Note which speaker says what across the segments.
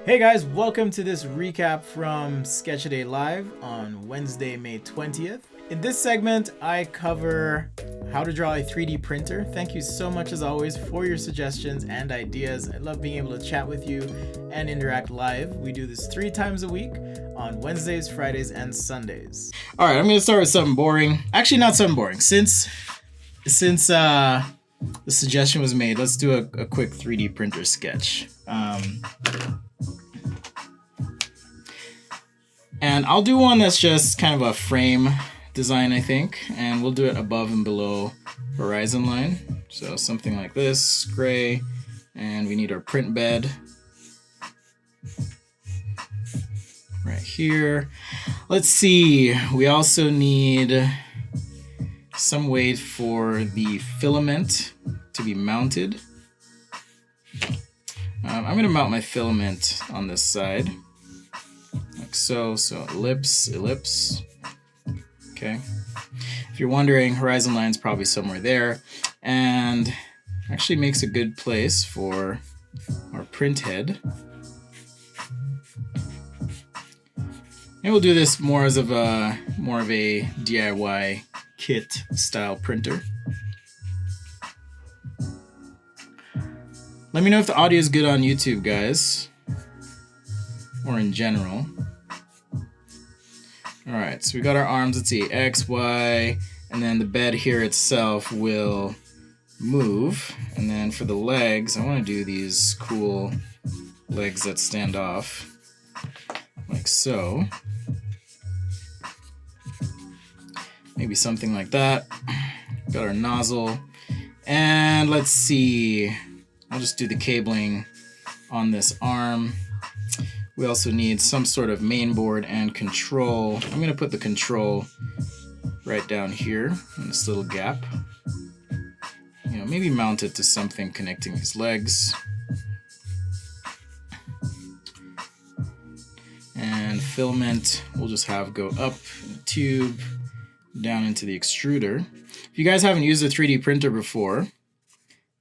Speaker 1: Hey guys, welcome to this recap from Sketchaday Live on Wednesday, May 20th. In this segment, I cover how to draw a 3D printer. Thank you so much as always for your suggestions and ideas. I love being able to chat with you and interact live. We do this 3 times a week on Wednesdays, Fridays, and Sundays. All right, I'm going to start with something boring. Actually, not something boring. Since the suggestion was made, let's do a quick 3D printer sketch. And I'll do one that's just kind of a frame design, I think, and we'll do it above and below horizon line. So something like this, gray, and we need our print bed right here. Let's see, we also need some way for the filament to be mounted. I'm going to mount my filament on this side. Like so ellipse. Okay. If you're wondering, horizon line's probably somewhere there, and actually makes a good place for our print head. And we'll do this more of a DIY kit style printer. Let me know if the audio is good on YouTube, guys, or in general. Alright, so we got our arms, let's see, X, Y, and then the bed here itself will move. And then for the legs, I want to do these cool legs that stand off, like so. Maybe something like that. Got our nozzle. And let's see, I'll just do the cabling on this arm. We also need some sort of main board and control. I'm going to put the control right down here in this little gap. You know, maybe mount it to something connecting these legs. And filament we'll just have go up in the tube, down into the extruder. If you guys haven't used a 3D printer before,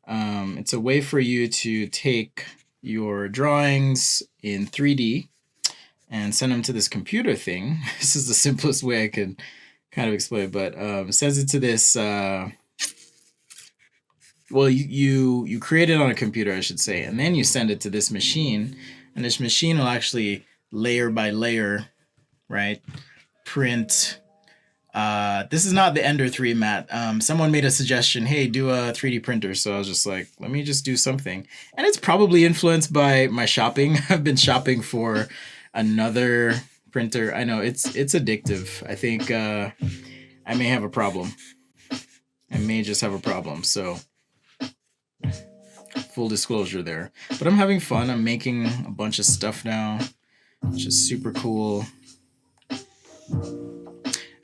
Speaker 1: it's a way for you to take your drawings in 3D and send them to this computer thing. This is the simplest way I can kind of explain it, but sends it to this, well, you create it on a computer, I should say, and then you send it to this machine, and this machine will actually layer by layer, right, print. This is not the Ender 3, Matt. Someone made a suggestion, hey, do a 3D printer. So I was just like, let me just do something. And it's probably influenced by my shopping. I've been shopping for another printer. I know it's addictive. I think I may have a problem. I may just have a problem. So full disclosure there. But I'm having fun. I'm making a bunch of stuff now, which is super cool.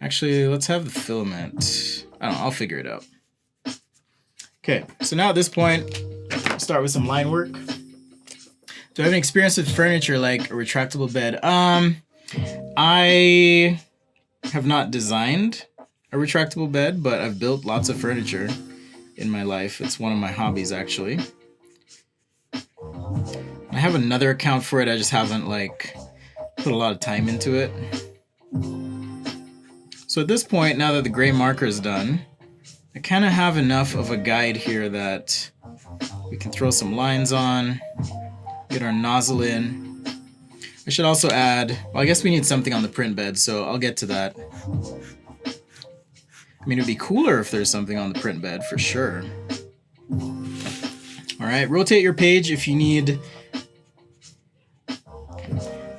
Speaker 1: Actually, let's have the filament. I don't know, I'll figure it out. Okay, so now at this point, I'll start with some line work. Do I have any experience with furniture like a retractable bed? I have not designed a retractable bed, but I've built lots of furniture in my life. It's one of my hobbies, actually. I have another account for it, I just haven't put a lot of time into it. So at this point, now that the gray marker is done, I kind of have enough of a guide here that we can throw some lines on, get our nozzle in. I should also add, well, I guess we need something on the print bed, so I'll get to that. I mean, it'd be cooler if there's something on the print bed, for sure. All right, rotate your page if you need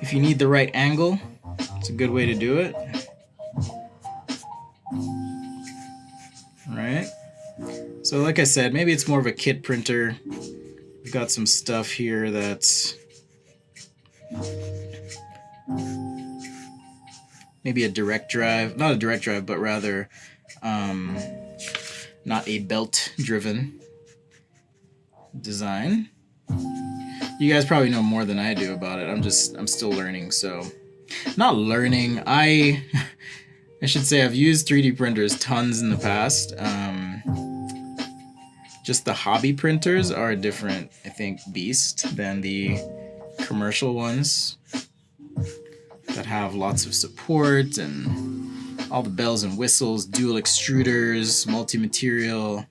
Speaker 1: the right angle. It's a good way to do it. Alright, so like I said, maybe it's more of a kit printer. We've got some stuff here that's maybe a direct drive, not a direct drive, but rather not a belt driven design. You guys probably know more than I do about it. I'm still learning, so not learning. I should say I've used 3D printers tons in the past. Just the hobby printers are a different, I think, beast than the commercial ones that have lots of support and all the bells and whistles, dual extruders, multi-material,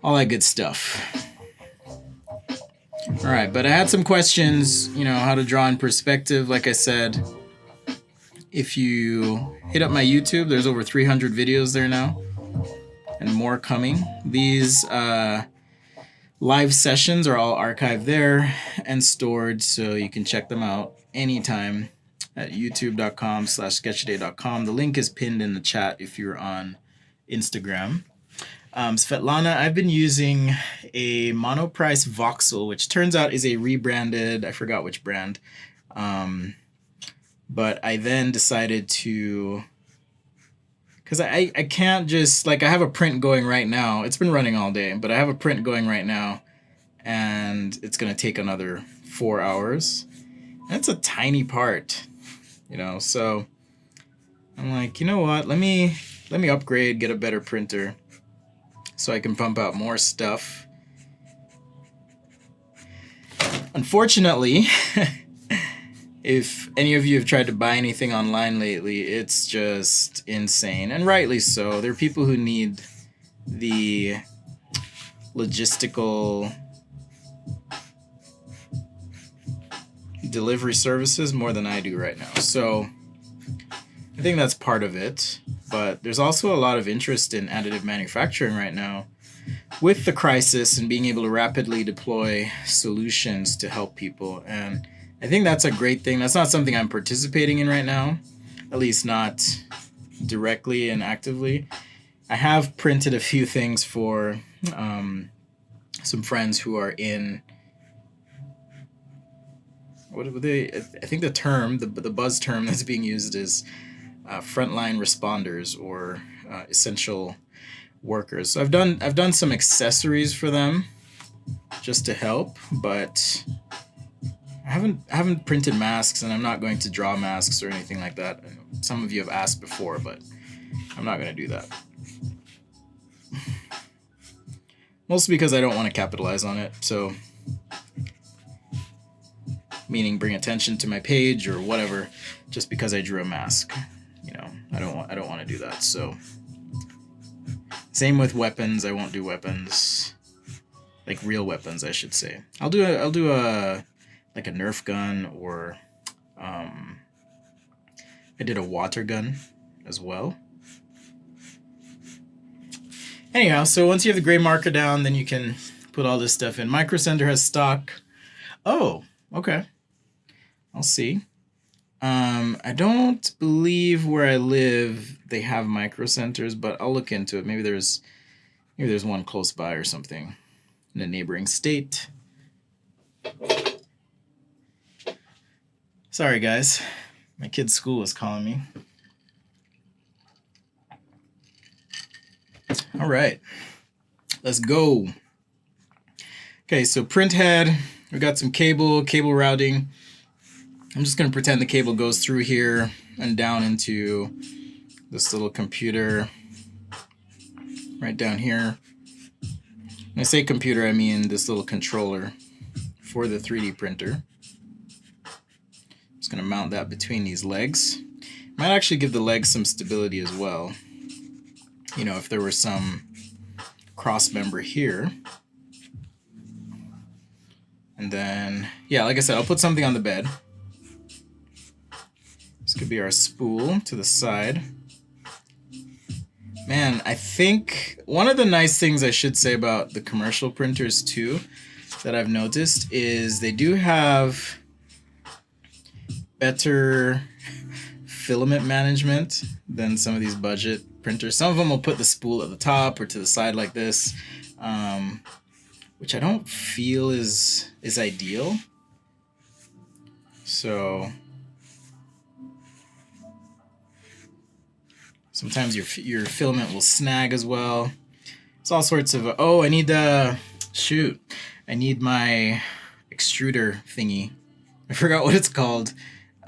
Speaker 1: all that good stuff. All right, but I had some questions, how to draw in perspective. Like I said, if you hit up my YouTube, there's over 300 videos there now and more coming. These live sessions are all archived there and stored, so you can check them out anytime at youtube.com/sketchaday.com. The link is pinned in the chat if you're on Instagram. Svetlana, I've been using a Monoprice voxel, which turns out is a rebranded, I forgot which brand. But I then decided to, because I can't just, like, I have a print going right now. It's been running all day, but I have a print going right now, and it's going to take another 4 hours. That's a tiny part, so I'm like, you know what, let me upgrade, get a better printer so I can pump out more stuff. Unfortunately, if any of you have tried to buy anything online lately, it's just insane, and rightly so. There are people who need the logistical delivery services more than I do right now. So I think that's part of it. But there's also a lot of interest in additive manufacturing right now with the crisis and being able to rapidly deploy solutions to help people. And I think that's a great thing. That's not something I'm participating in right now, at least not directly and actively. I have printed a few things for some friends who are in, what were they? I think the term, the buzz term that's being used is frontline responders or essential workers. So I've done some accessories for them just to help, but I haven't printed masks, and I'm not going to draw masks or anything like that. Some of you have asked before, but I'm not going to do that. Mostly because I don't want to capitalize on it. So, meaning bring attention to my page or whatever, just because I drew a mask. I don't want to do that. So, same with weapons. I won't do weapons, like real weapons, I should say. I'll do a like a Nerf gun, or I did a water gun as well. Anyhow, so once you have the gray marker down, then you can put all this stuff in. Micro Center has stock. Oh, okay. I'll see. I don't believe where I live they have micro centers, but I'll look into it. Maybe there's one close by or something in a neighboring state. Sorry, guys. My kid's school is calling me. All right. Let's go. Okay, so print head. We got some cable routing. I'm just going to pretend the cable goes through here and down into this little computer right down here. When I say computer, I mean this little controller for the 3D printer. Just going to mount that between these legs. Might actually give the legs some stability as well. If there were some cross member here. And then, yeah, like I said, I'll put something on the bed. This could be our spool to the side. Man, I think one of the nice things I should say about the commercial printers too that I've noticed is they do have better filament management than some of these budget printers. Some of them will put the spool at the top or to the side like this, which I don't feel is ideal. So sometimes your filament will snag as well. It's all sorts of, I need my extruder thingy. I forgot what it's called.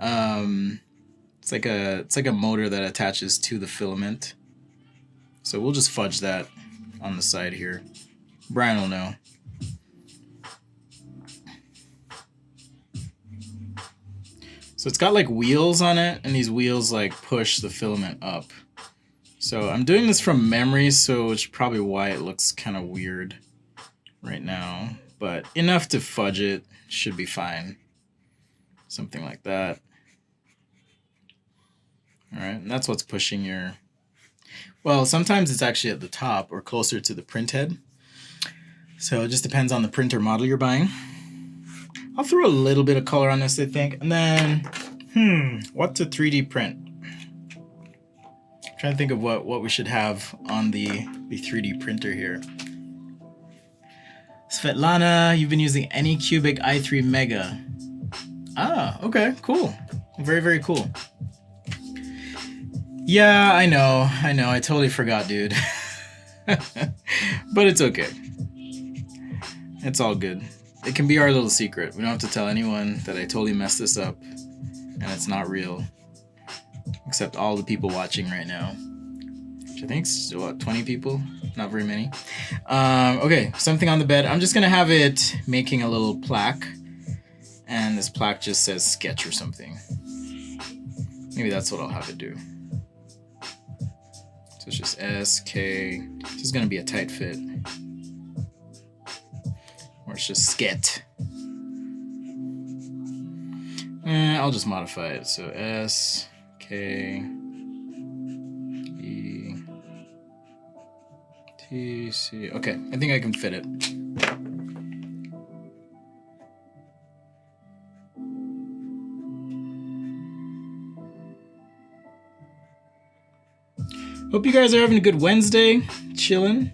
Speaker 1: It's like a motor that attaches to the filament. So we'll just fudge that on the side here. Brian will know. So it's got like wheels on it, and these wheels like push the filament up. So I'm doing this from memory, so it's probably why it looks kind of weird right now. But enough to fudge it, should be fine. Something like that. All right, and that's what's pushing your... Well, sometimes it's actually at the top or closer to the print head. So it just depends on the printer model you're buying. I'll throw a little bit of color on this, I think. And then, what to 3D print? I'm trying to think of what we should have on the 3D printer here. Svetlana, you've been using Anycubic i3 Mega. Ah, okay, cool. Very, very cool. Yeah, I know. I totally forgot, dude. But it's okay. It's all good. It can be our little secret. We don't have to tell anyone that I totally messed this up and it's not real. Except all the people watching right now. Which I think is, what, 20 people? Not very many. Okay, something on the bed. I'm just going to have it making a little plaque. And this plaque just says sketch or something. Maybe that's what I'll have it do. So it's just SK. This is going to be a tight fit. Or it's just skit. I'll just modify it. So S K E T C. Okay, I think I can fit it. Hope you guys are having a good Wednesday, chilling.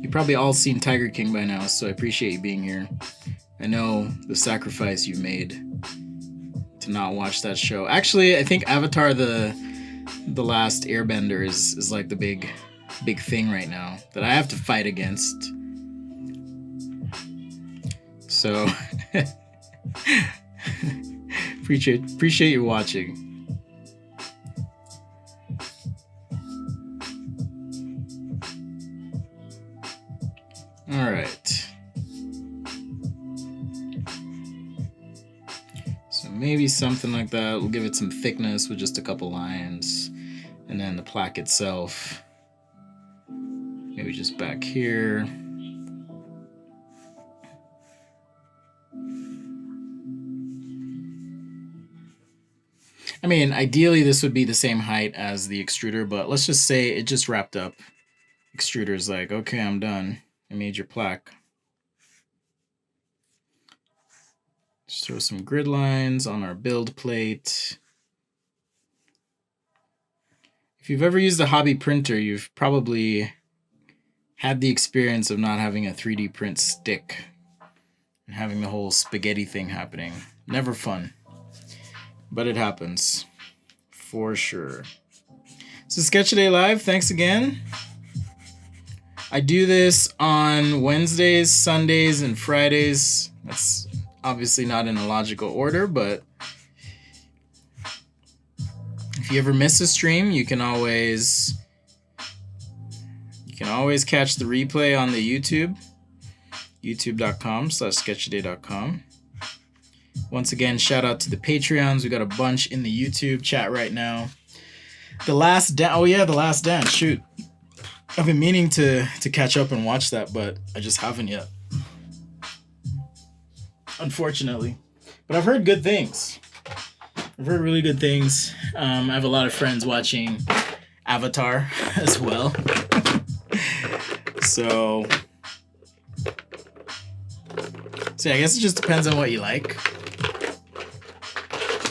Speaker 1: You've probably all seen Tiger King by now, so I appreciate you being here. I know the sacrifice you made to not watch that show. Actually, I think Avatar the Last Airbender is like the big thing right now that I have to fight against. So appreciate you watching. All right. So maybe something like that. We'll give it some thickness with just a couple lines. And then the plaque itself, maybe just back here. I mean, ideally this would be the same height as the extruder, but let's just say it just wrapped up. Extruder's like, okay, I'm done. I made your plaque. Just throw some grid lines on our build plate. If you've ever used a hobby printer, you've probably had the experience of not having a 3D print stick and having the whole spaghetti thing happening. Never fun. But it happens, for sure. So Sketchaday Live, thanks again. I do this on Wednesdays, Sundays, and Fridays. That's obviously not in a logical order, but if you ever miss a stream, you can always catch the replay on the YouTube, youtube.com/sketchaday.com. Once again, shout out to the Patreons. We got a bunch in the YouTube chat right now. The Last Dance. Shoot. I've been meaning to catch up and watch that, but I just haven't yet. Unfortunately. But I've heard good things. I've heard really good things. I have a lot of friends watching Avatar as well. So yeah, I guess it just depends on what you like.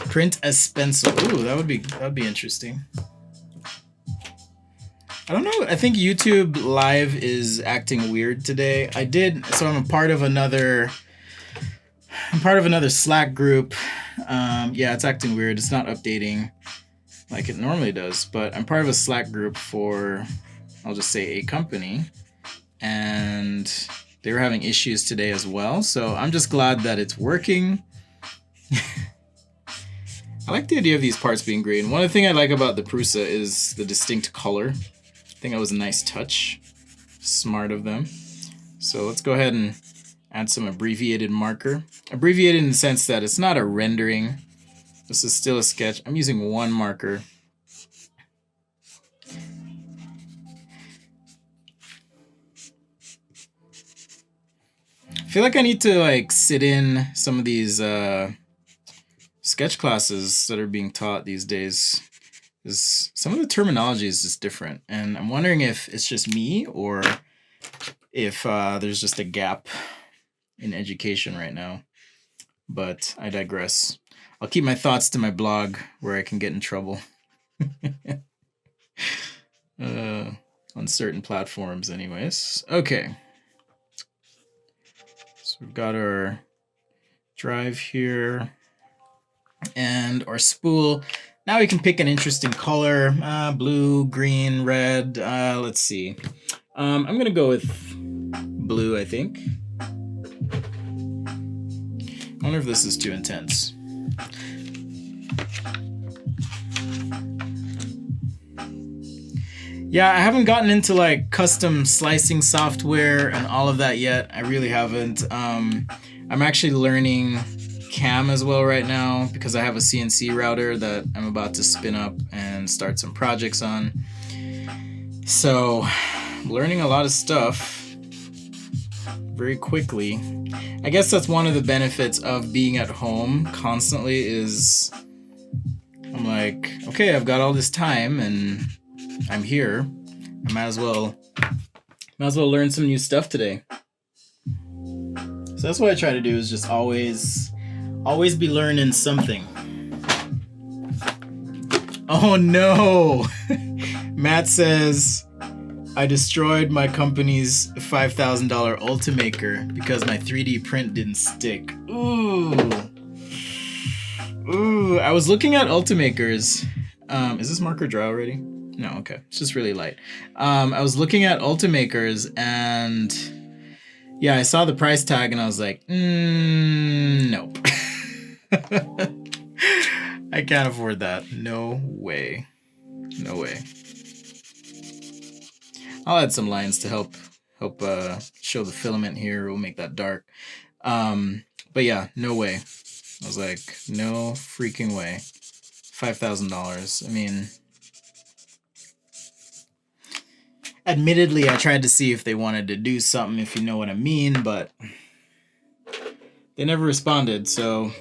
Speaker 1: Print a stencil. Ooh, that would be interesting. I don't know. I think YouTube Live is acting weird today. I'm a part of another Slack group. Yeah, it's acting weird. It's not updating like it normally does, but I'm part of a Slack group for, I'll just say, a company, and they were having issues today as well. So I'm just glad that it's working. I like the idea of these parts being green. One thing I like about the Prusa is the distinct color. I think that was a nice touch. Smart of them. So let's go ahead and add some abbreviated marker. Abbreviated in the sense that it's not a rendering. This is still a sketch. I'm using one marker. I feel like I need to like sit in some of these sketch classes that are being taught these days. Because some of the terminology is just different, and I'm wondering if it's just me or if there's just a gap in education right now. But I digress. I'll keep my thoughts to my blog where I can get in trouble on certain platforms anyways. Okay. So we've got our drive here and our spool. Now we can pick an interesting color, blue, green, red. Let's see. I'm going to go with blue, I think. I wonder if this is too intense. Yeah, I haven't gotten into like custom slicing software and all of that yet. I really haven't. I'm actually learning CAM as well right now because I have a CNC router that I'm about to spin up and start some projects on. So I'm learning a lot of stuff very quickly. I guess that's one of the benefits of being at home constantly is I'm like, okay, I've got all this time and I'm here. I might as well learn some new stuff today. So that's what I try to do is just always be learning something. Oh no! Matt says, I destroyed my company's $5,000 Ultimaker because my 3D print didn't stick. Ooh, I was looking at Ultimakers. Is this marker dry already? No, okay. It's just really light. I was looking at Ultimakers and yeah, I saw the price tag and I was like, nope. I can't afford that. No way. No way. I'll add some lines to help show the filament here. We'll make that dark. But yeah, no way. I was like, no freaking way. $5,000. I mean, admittedly, I tried to see if they wanted to do something, if you know what I mean, but they never responded. So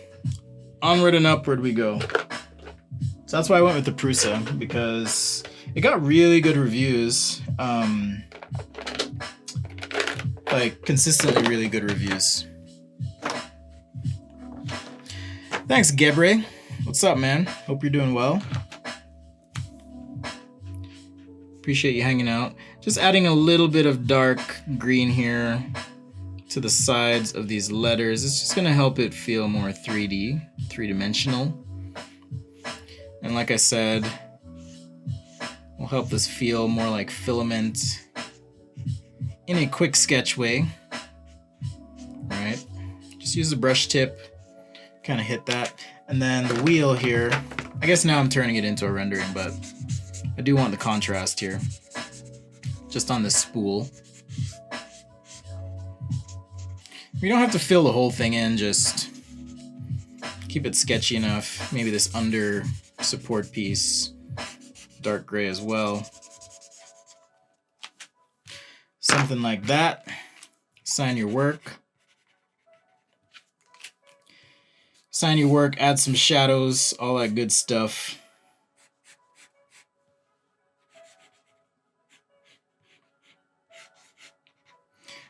Speaker 1: onward and upward we go. So that's why I went with the Prusa, because it got really good reviews. Like consistently really good reviews. Thanks, Gebre. What's up, man? Hope you're doing well. Appreciate you hanging out. Just adding a little bit of dark green here to the sides of these letters. It's just gonna help it feel more 3D, three-dimensional. And like I said, will help this feel more like filament in a quick sketch way. Right? Just use the brush tip, kind of hit that. And then the wheel here, I guess now I'm turning it into a rendering, but I do want the contrast here. Just on this spool. You don't have to fill the whole thing in, just keep it sketchy enough. Maybe this under support piece, dark gray as well. Something like that. Sign your work. Sign your work, add some shadows, all that good stuff.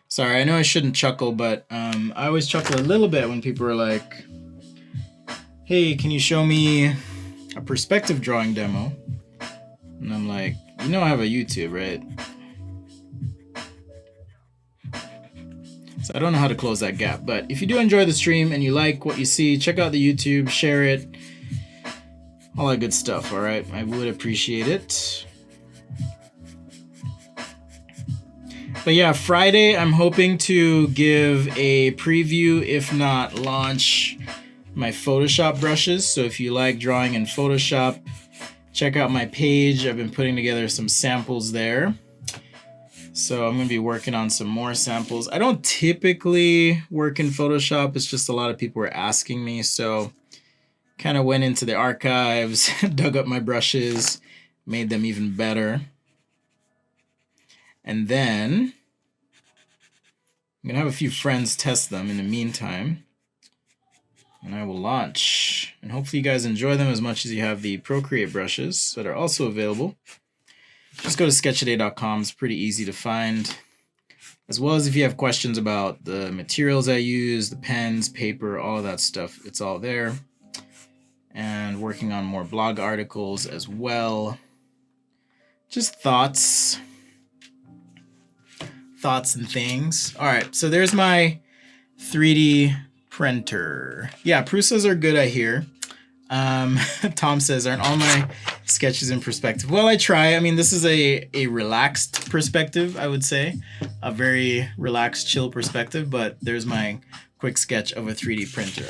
Speaker 1: Sorry, I know I shouldn't chuckle, but I always chuckle a little bit when people are like, hey, can you show me a perspective drawing demo? And I'm like, you know I have a YouTube, right? So I don't know how to close that gap, but if you do enjoy the stream and you like what you see, check out the YouTube, share it, all that good stuff, all right? I would appreciate it. But yeah, Friday, I'm hoping to give a preview, if not launch my Photoshop brushes. So if you like drawing in Photoshop, check out my page. I've been putting together some samples there. So I'm going to be working on some more samples. I don't typically work in Photoshop. It's just a lot of people were asking me. So kind of went into the archives, dug up my brushes, made them even better. And then I'm going to have a few friends test them in the meantime. And I will launch. And hopefully you guys enjoy them as much as you have the Procreate brushes that are also available. Just go to sketchaday.com. It's pretty easy to find. As well as if you have questions about the materials I use, the pens, paper, all of that stuff, it's all there. And working on more blog articles as well. Just thoughts and things. All right, so there's my 3D printer. Yeah, Prusas are good, I hear. Tom says, aren't all my sketches in perspective? Well, I try. I mean, this is a relaxed perspective, I would say. A very relaxed, chill perspective, but there's my quick sketch of a 3D printer.